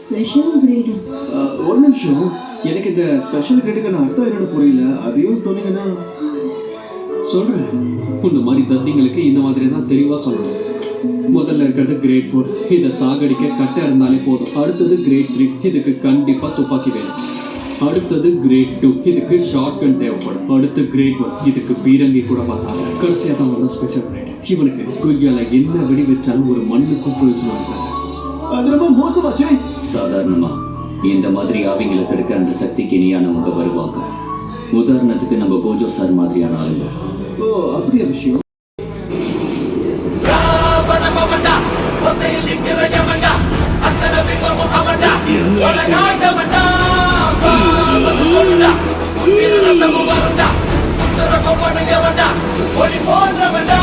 Special great. ஒரு நிமிஷம், எனக்கு இந்த ஸ்பெஷல் கிரேடுக்கான அர்த்தம் என்னன்னு புரியல, அதையும் சொன்னீங்கன்னா. சொல்றேன், இந்த மாதிரி தத்திங்களுக்கு இந்த மாதிரி தான் தெளிவா சொல்லணும். முதல்ல இருக்கிறது கிரேட் 4, இதை சாகடிக்க கட்டை இருந்தாலே போதும். அடுத்தது கிரேட் 3, இதுக்கு கண்டிப்பா துப்பாக்கி வேணும். அடுத்தது கிரேட் 2, இதுக்கு ஷார்ட் கன் தேவைப்படும். அடுத்து கிரேட் 1, இதுக்கு பீரங்கி கூட பார்த்தாங்க. கடைசியாக தான் வந்த ஸ்பெஷல் கிரேட். இவனுக்கு குய்யால என்ன வெடி வச்சாலும் ஒரு மண்ணுக்கும் பிரயோஜனம் இருக்காங்க. அது ரொம்ப மோசமாச்சு. சாதாரணமா இந்த மாதிரி ஆவிங்களை தடுக்க அந்த சக்திக்கு இணையானவங்க வருவாங்க. உதாரணத்துக்கு நம்ம கோஜோ சார் மாதிரியான ஆளுங்க. ஓ, அப்படியா விஷயம்? ஒளி போன்றவன்டா